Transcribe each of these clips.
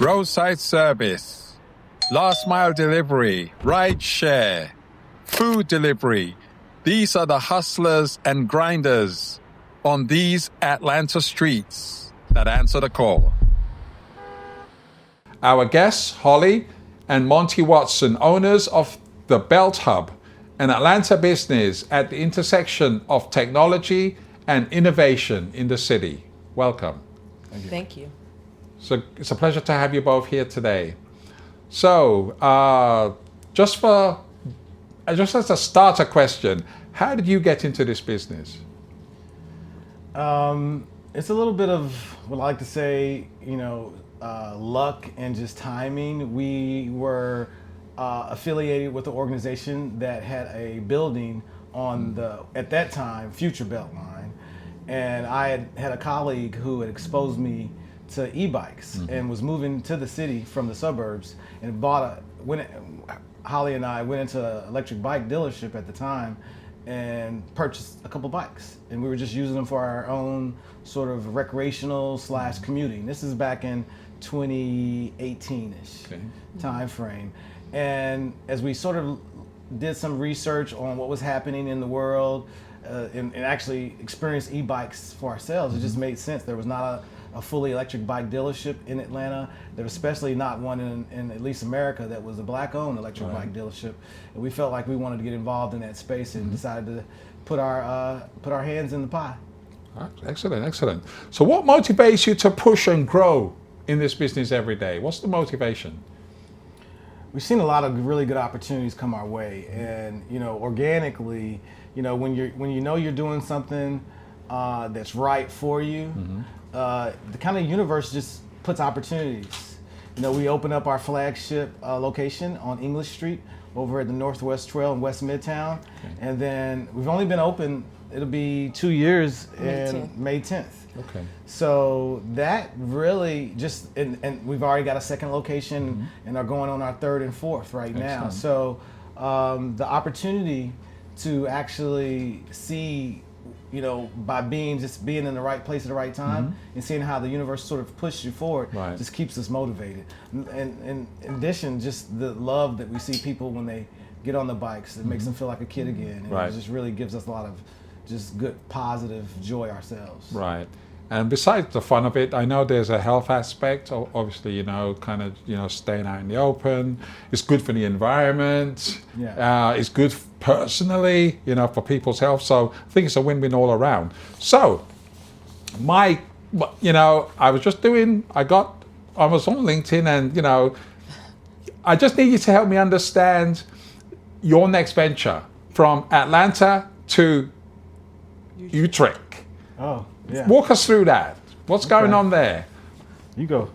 roadside service, last mile delivery, ride share, food delivery. These are the hustlers and grinders on these Atlanta streets that answer the call. Our guests, Holly and Monte Watson, owners of the Belt Hub, an Atlanta business at the intersection of technology and innovation in the city. Welcome. Thank you. So it's a pleasure to have you both here today. So just as a starter question, how did you get into this business? It's a little bit of what I like to say, luck and just timing. We were affiliated with an organization that had a building on at that time, Future Beltline. And I had a colleague who had exposed me to e-bikes and was moving to the city from the suburbs and Holly and I went into an electric bike dealership at the time and purchased a couple bikes. And we were just using them for our own sort of recreational / commuting. This is back in 2018-ish time frame. And as we sort of did some research on what was happening in the world and actually experienced e-bikes for ourselves, it just made sense. There was not a fully electric bike dealership in Atlanta. There was especially not one in at least America that was a black-owned electric bike dealership. And we felt like we wanted to get involved in that space and decided to put our hands in the pie. Excellent, excellent. So what motivates you to push and grow in this business every day? What's the motivation? We've seen a lot of really good opportunities come our way, and organically, when you know you're doing something that's right for you, the kind of universe just puts opportunities. We open up our flagship location on English Street over at the Northwest Trail in West Midtown, and then we've only been open. It'll be 2 years in May 10th. Okay. So that really just, and we've already got a second location and are going on our third and fourth right now. So the opportunity to actually see, by being in the right place at the right time and seeing how the universe sort of pushes you forward, just keeps us motivated. And in addition, just the love that we see people when they get on the bikes, it makes them feel like a kid again. And it just really gives us a lot of just good, positive joy ourselves. Right. And besides the fun of it, I know there's a health aspect. Obviously, staying out in the open. It's good for the environment. Yeah. It's good personally, for people's health. So I think it's a win-win all around. So, I was on LinkedIn and, I just need you to help me understand your next venture from Atlanta to Utrecht. Oh, yeah. Walk us through that. What's going on there? You go.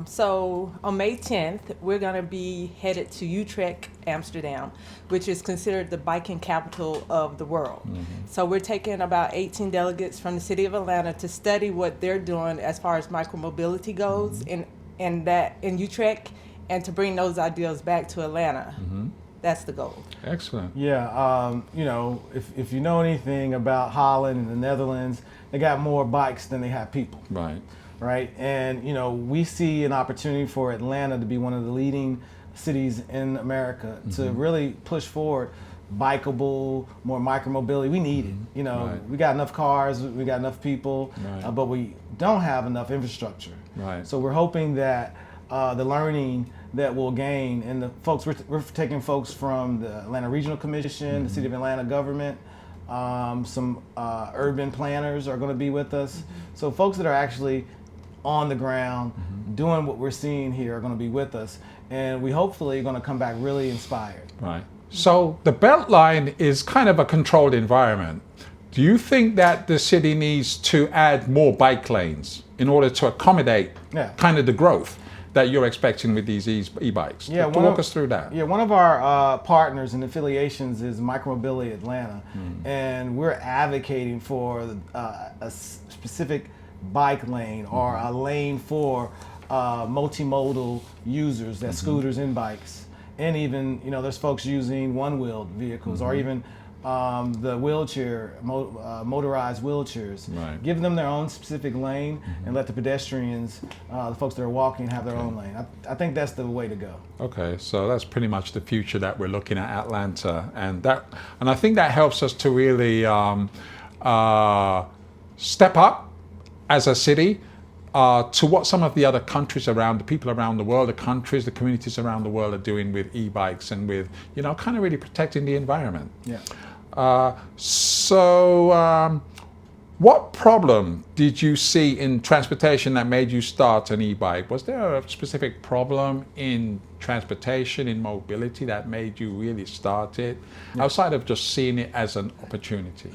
So on May 10th, we're going to be headed to Utrecht, Amsterdam, which is considered the biking capital of the world. So we're taking about 18 delegates from the city of Atlanta to study what they're doing as far as micromobility goes in Utrecht, and to bring those ideas back to Atlanta. That's the goal. Excellent. Yeah, if you know anything about Holland and the Netherlands, they got more bikes than they have people. Right. And, we see an opportunity for Atlanta to be one of the leading cities in America to really push forward bikeable, more micromobility. We need it. We got enough cars, we got enough people, but we don't have enough infrastructure. So we're hoping that the learning that we'll gain, and the folks, we're taking folks from the Atlanta Regional Commission, the City of Atlanta government, some urban planners are going to be with us. So folks that are actually on the ground doing what we're seeing here are going to be with us, and we hopefully are going to come back really inspired. Right. So the Beltline is kind of a controlled environment. Do you think that the city needs to add more bike lanes in order to accommodate kind of the growth that you're expecting with these e-bikes? Yeah, walk us through that. Yeah, one of our partners and affiliations is Micromobility Atlanta, and we're advocating for a specific bike lane or a lane for multimodal users, that's scooters and bikes, and even there's folks using one-wheeled vehicles or even the motorized wheelchairs. Right. Give them their own specific lane and let the pedestrians, the folks that are walking, have their own lane. I think that's the way to go. Okay, so that's pretty much the future that we're looking at Atlanta, and I think that helps us to really step up as a city to what some of the other countries around, the people around the world, the countries, the communities around the world are doing with e-bikes and with, kind of really protecting the environment. Yeah. What problem did you see in transportation that made you start an e-bike? Was there a specific problem in transportation, in mobility, that made you really start it, outside of just seeing it as an opportunity?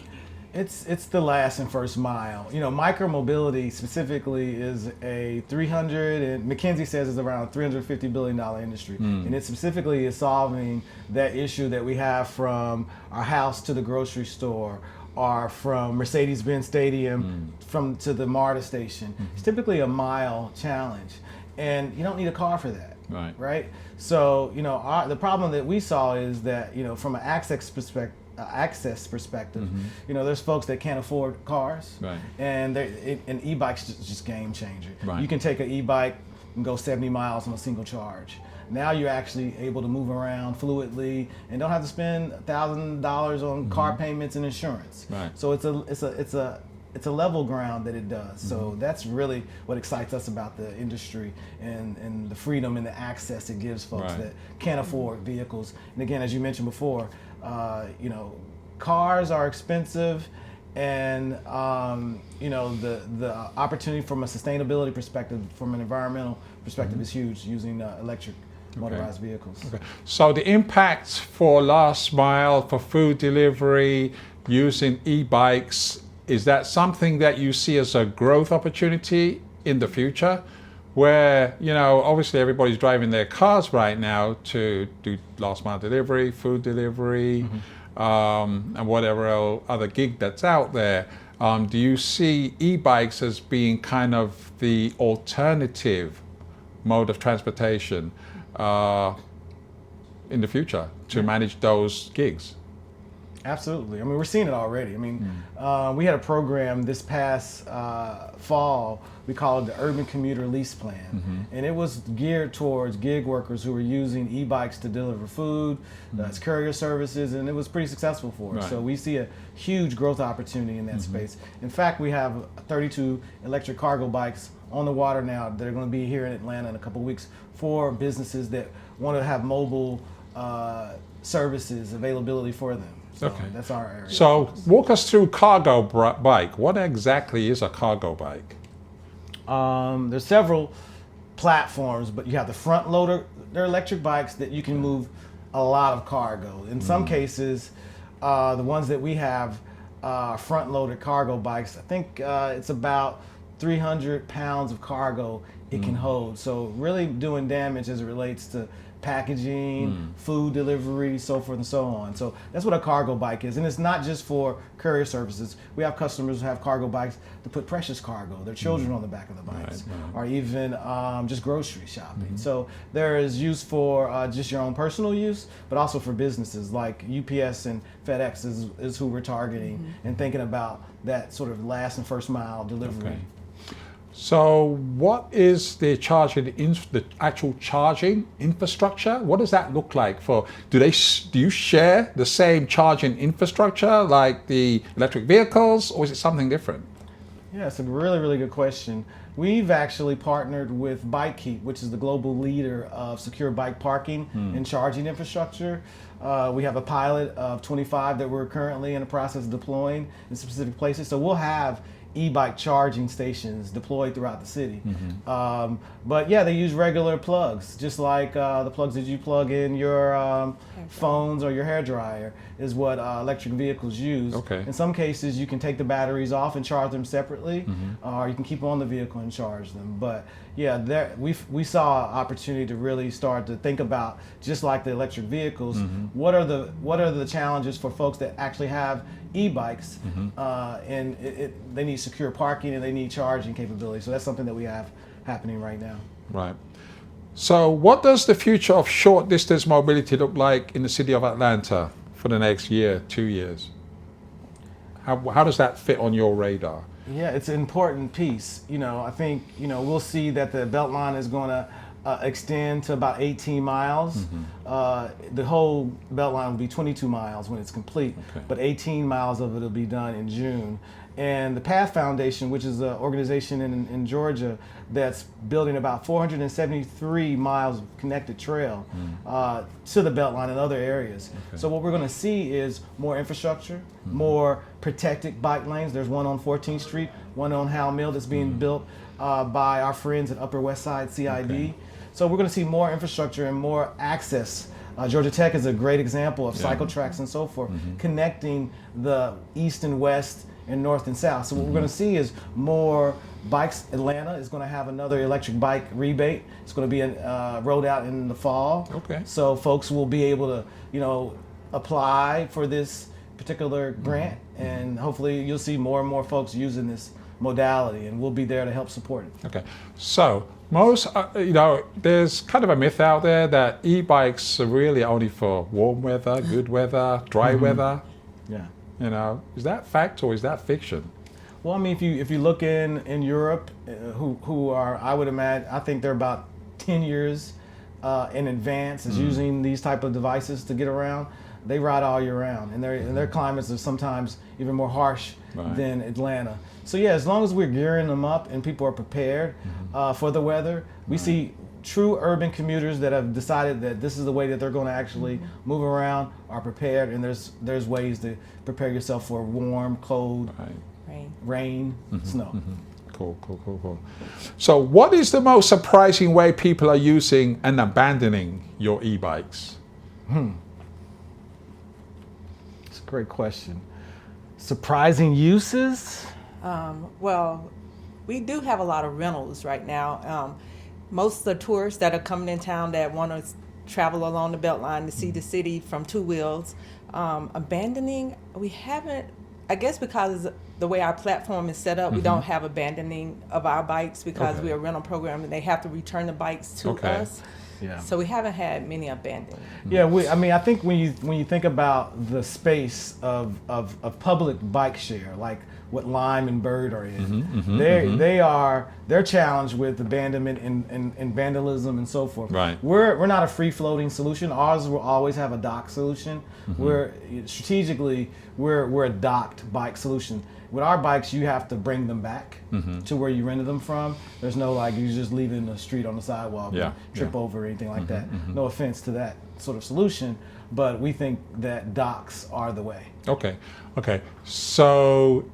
It's the last and first mile. Micromobility specifically is a and McKinsey says it's around a $350 billion industry. And it specifically is solving that issue that we have from our house to the grocery store, or from Mercedes-Benz Stadium to the MARTA station. It's typically a mile challenge. And you don't need a car for that. Right? So, the problem that we saw is that, from an access perspective, there's folks that can't afford cars, and e-bike's just game changer. You can take an e-bike and go 70 miles on a single charge. Now you're actually able to move around fluidly and don't have to spend $1,000 on car payments and insurance. So it's a level ground that it does. So that's really what excites us about the industry, and the freedom and the access it gives folks that can't afford vehicles. And again, as you mentioned before, cars are expensive, and the opportunity from a sustainability perspective, from an environmental perspective, is huge using electric motorized vehicles. So the impact for last mile, for food delivery, using e-bikes, is that something that you see as a growth opportunity in the future? Where, obviously everybody's driving their cars right now to do last mile delivery, food delivery, and whatever other gig that's out there. Do you see e-bikes as being kind of the alternative mode of transportation in the future to manage those gigs? Absolutely. I mean, we're seeing it already. I mean, we had a program this past fall. We call it the Urban Commuter Lease Plan. And it was geared towards gig workers who were using e-bikes to deliver food, as courier services, and it was pretty successful for us. So we see a huge growth opportunity in that space. In fact, we have 32 electric cargo bikes on the water now that are going to be here in Atlanta in a couple of weeks for businesses that want to have mobile services availability for them. So that's our area. So walk us through cargo bike. What exactly is a cargo bike? There's several platforms, but you have the front loader. They're electric bikes that you can move a lot of cargo. In some cases, the ones that we have front loaded cargo bikes, I think it's about 300 pounds of cargo it can hold. So really doing damage as it relates to packaging, food delivery, so forth and so on. So that's what a cargo bike is. And it's not just for courier services. We have customers who have cargo bikes to put precious cargo, their children on the back of the bikes, or even just grocery shopping. So there is use for just your own personal use, but also for businesses like UPS and FedEx is who we're targeting and thinking about that sort of last and first mile delivery. So what is the actual charging infrastructure? What does that look like do you share the same charging infrastructure like the electric vehicles, or is it something different? Yeah, it's a really, really good question. We've actually partnered with BikeKeep, which is the global leader of secure bike parking and charging infrastructure. We have a pilot of 25 that we're currently in the process of deploying in specific places. So we'll have e-bike charging stations deployed throughout the city. But yeah, they use regular plugs, just like the plugs that you plug in your phones or your hairdryer is what electric vehicles use. In some cases, you can take the batteries off and charge them separately, or you can keep them on the vehicle and charge them. But yeah, we saw an opportunity to really start to think about, just like the electric vehicles, what are the challenges for folks that actually have e-bikes, and they need secure parking and they need charging capability. So that's something that we have happening right now. Right. So what does the future of short distance mobility look like in the city of Atlanta for the next year, 2 years? How does that fit on your radar? Yeah, it's an important piece. I think, we'll see that the Beltline is going to extend to about 18 miles. The whole Beltline will be 22 miles when it's complete, but 18 miles of it will be done in June. And the Path Foundation, which is an organization in Georgia that's building about 473 miles of connected trail to the Beltline and other areas. So what we're going to see is more infrastructure, more protected bike lanes. There's one on 14th Street, one on Howell Mill that's being built by our friends at Upper West Side CID. So we're going to see more infrastructure and more access. Georgia Tech is a great example of cycle tracks and so forth, connecting the east and west and north and south. So what we're going to see is more bikes. Atlanta is going to have another electric bike rebate. It's going to be rolled out in the fall. So folks will be able to, apply for this particular grant, and hopefully you'll see more and more folks using this modality, and we'll be there to help support it. Okay, so most, there's kind of a myth out there that e-bikes are really only for warm weather, good weather, dry weather. Yeah. Is that fact or is that fiction? Well, I mean, if you look in Europe, who are, I would imagine, I think they're about 10 years in advance is using these type of devices to get around. They ride all year round, and their climates are sometimes even more harsh than Atlanta. So yeah, as long as we're gearing them up and people are prepared for the weather, we see true urban commuters that have decided that this is the way that they're going to actually move around are prepared, and there's ways to prepare yourself for warm, cold, rain, snow. Cool. So what is the most surprising way people are using and abandoning your e-bikes? It's a great question. Surprising uses? Well, we do have a lot of rentals right now. Most of the tourists that are coming in town that want to travel along the Beltline to see the city from two wheels, abandoning, we haven't, I guess because the way our platform is set up, we don't have abandoning of our bikes because we're a rental program and they have to return the bikes to us. Yeah. So we haven't had many abandoned. Yeah, I think when you think about the space of public bike share, like what Lime and Bird are in, they're challenged with abandonment and vandalism and so forth. Right. We're not a free floating solution. Ours will always have a dock solution. We're strategically we're a docked bike solution. With our bikes, you have to bring them back to where you rented them from. There's no you just leave it in the street on the sidewalk, and trip over or anything like that. No offense to that sort of solution, but we think that docks are the way. Okay. So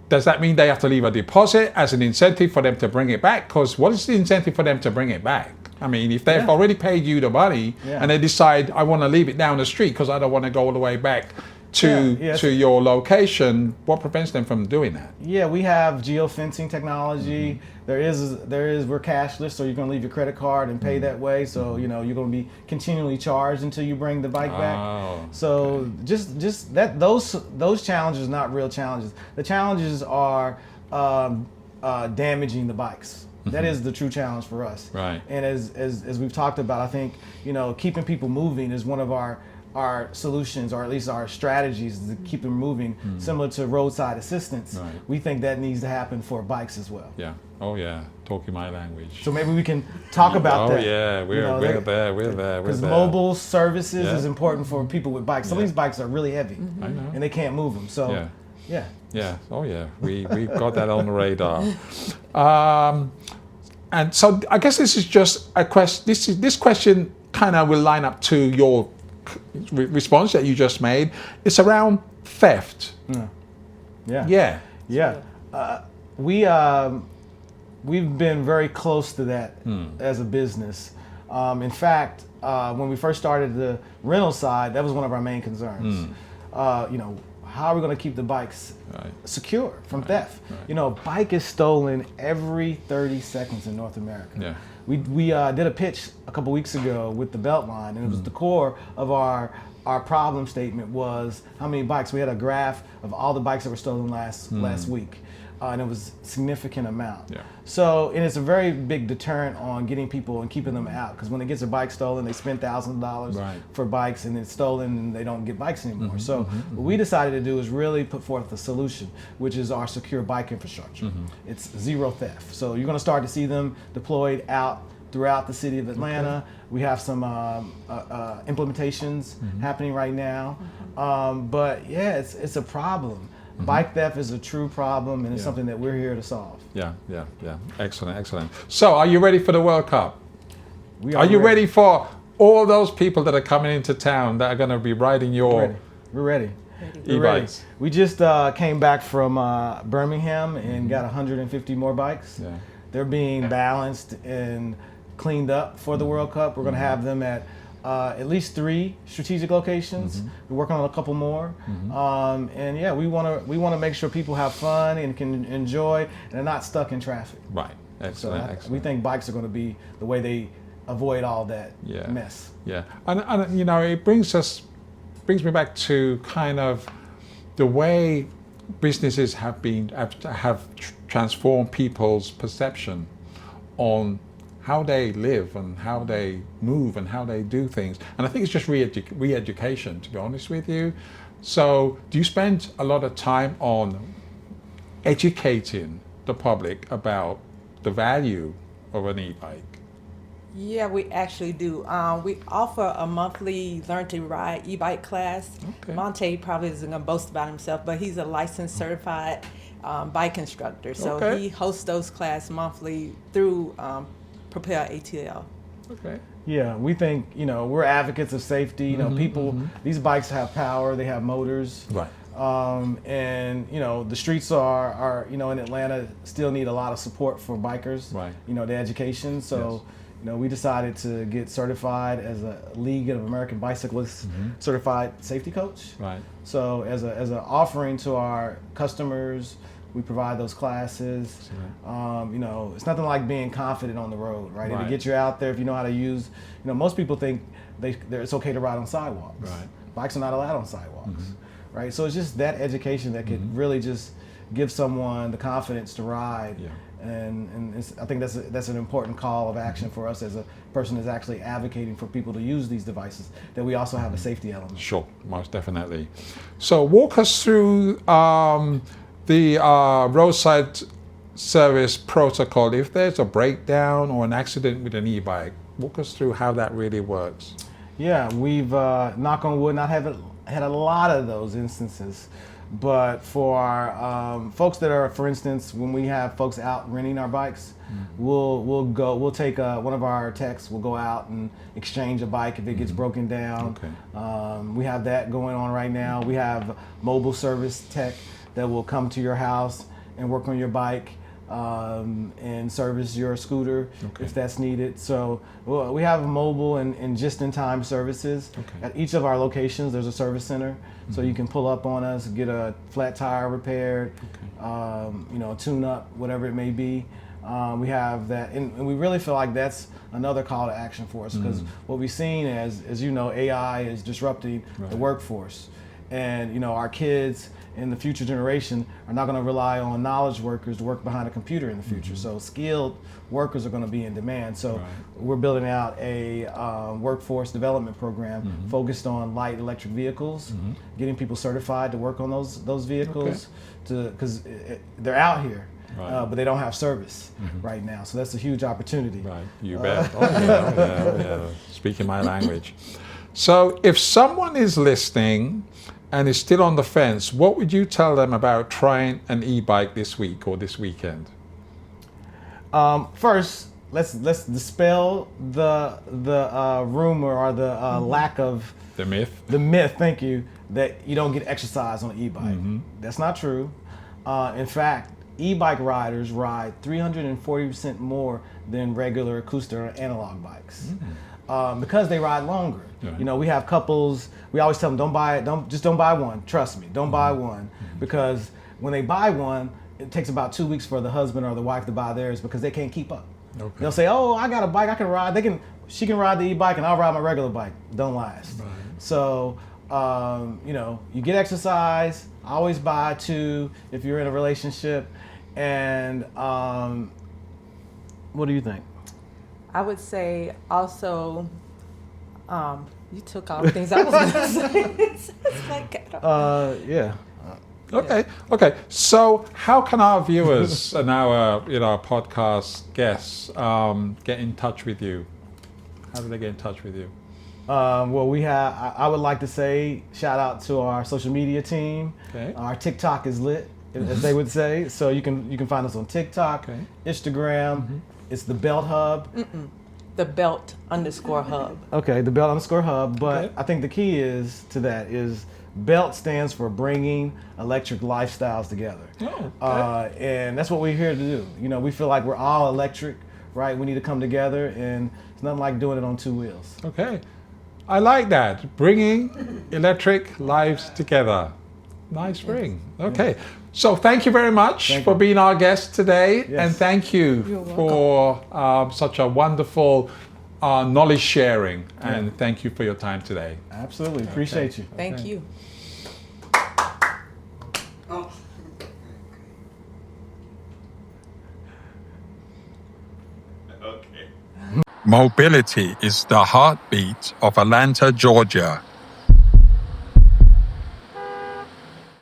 does that mean they have to leave a deposit as an incentive for them to bring it back? Because what is the incentive for them to bring it back? I mean, if they've already paid you the money and they decide, I want to leave it down the street because I don't want to go all the way back to your location, what prevents them from doing that? Yeah, we have geofencing technology. We're cashless, so you're going to leave your credit card and pay that way. So you're going to be continually charged until you bring the bike back. So just that those challenges are not real challenges. The challenges are damaging the bikes. That is the true challenge for us. Right. And as we've talked about, I think keeping people moving is one of our solutions, or at least our strategies to keep them moving, similar to roadside assistance. Right. We think that needs to happen for bikes as well. Yeah. Oh yeah. Talking my language. So maybe we can talk about that. Oh yeah, we're there. Because mobile services is important for people with bikes. Some of these bikes are really heavy, I know. and they can't move them. So yeah. Oh yeah. We've got that on the radar. And so I guess this is just a question. This question kind of will line up to your response that you just made. It's around theft. Yeah. We've been very close to that as a business. In fact, when we first started the rental side, that was one of our main concerns. How are we going to keep the bikes secure from theft? Right. Bike is stolen every 30 seconds in North America. Yeah. We did a pitch a couple weeks ago with the Beltline, and it was the core of our problem statement was how many bikes. We had a graph of all the bikes that were stolen last week. and it was a significant amount. Yeah. So, and it's a very big deterrent on getting people and keeping them out, because when they get their bike stolen, they spend thousands of dollars for bikes, and it's stolen and they don't get bikes anymore. So what we decided to do is really put forth a solution, which is our secure bike infrastructure. It's zero theft. So you're going to start to see them deployed out throughout the city of Atlanta. We have some implementations happening right now. But yeah, it's a problem. Bike theft is a true problem, and it's something that we're here to solve. Yeah. Excellent, excellent. So, are you ready for the World Cup? Are you ready for all those people that are coming into town that are going to be riding your We're ready. e-bikes? We just came back from Birmingham and got 150 more bikes. Yeah. They're being balanced and cleaned up for the World Cup. We're going to have them at least 3 strategic locations. We're working on a couple more, and yeah, we want to make sure people have fun and can enjoy, and they're not stuck in traffic. Right. Excellent. So excellent. we think bikes are going to be the way they avoid all that mess. Yeah, and you know, it brings me back to kind of the way businesses have transformed people's perception on how they live and how they move and how they do things. And I think it's just re-education, to be honest with you. So do you spend a lot of time on educating the public about the value of an e-bike? Yeah, we actually do. We offer a monthly Learn to Ride e-bike class. Okay. Monte probably isn't going to boast about himself, but he's a licensed certified bike instructor. So he hosts those classes monthly through Prepare ATL. Okay. Yeah, we think, we're advocates of safety. People, these bikes have power, they have motors. Right. And the streets are in Atlanta still need a lot of support for bikers. Right. The education. So, we decided to get certified as a League of American Bicyclists certified safety coach. Right. So as an offering to our customers, we provide those classes. It's nothing like being confident on the road, right? Right. It'll get you out there if you know how to use. Most people think it's okay to ride on sidewalks. Right. Bikes are not allowed on sidewalks, right? So it's just that education that could really just give someone the confidence to ride. Yeah. And I think that's an important call of action for us as a person that's actually advocating for people to use these devices, that we also have a safety element. Sure, most definitely. So walk us through the roadside service protocol. If there's a breakdown or an accident with an e-bike, walk us through how that really works. Yeah, we've, knock on wood, not had a lot of those instances. But for our folks that are, for instance, when we have folks out renting our bikes, we'll take one of our techs, we'll go out and exchange a bike if it gets broken down. Okay. We have that going on right now. We have mobile service tech that will come to your house and work on your bike and service your scooter if that's needed. So we have mobile and just-in-time services. At each of our locations, there's a service center. So you can pull up on us, get a flat tire repaired, a tune-up, whatever it may be. We have that, and we really feel like that's another call to action for us, because what we've seen as AI is disrupting the workforce. And our kids and the future generation are not going to rely on knowledge workers to work behind a computer in the future. So skilled workers are going to be in demand. So we're building out a workforce development program focused on light electric vehicles, getting people certified to work on those vehicles, because they're out here. But they don't have service right now. So that's a huge opportunity. Right, you bet. Yeah. Speaking my language. So if someone is listening and is still on the fence, what would you tell them about trying an e-bike this week or this weekend? First, let's dispel the rumor or the lack of the myth. The myth, thank you, that you don't get exercise on an e-bike. That's not true. In fact, e-bike riders ride 340% more than regular acoustic or analog bikes. Because they ride longer. We have couples, we always tell them, don't buy one, trust me, don't buy one. Because when they buy one, it takes about 2 weeks for the husband or the wife to buy theirs, because they can't keep up. They'll say, oh, I got a bike, I can ride, she can ride the e-bike and I'll ride my regular bike. Don't last. So, you get exercise, always buy 2 if you're in a relationship, And what do you think? I would say also, you took all the things I was going to say. It's like, Yeah. Okay. So, how can our viewers and our podcast guests get in touch with you? How do they get in touch with you? Well, I would like to say shout out to our social media team. Okay. Our TikTok is lit, as they would say. So you can find us on TikTok, Instagram. It's the Belt Hub. the Belt_Hub. Okay, the Belt_Hub. But Okay. I think the key is BELT stands for bringing electric lifestyles together. Oh, okay. And that's what we're here to do. We feel like we're all electric, right? We need to come together, and it's nothing like doing it on two wheels. Okay. I like that. Bringing electric lives together. Nice ring. Okay. So thank you very much for being our guest today. Yes. And thank you for such a wonderful knowledge sharing. And thank you for your time today. Absolutely. Appreciate you. Thank you. Mobility is the heartbeat of Atlanta, Georgia.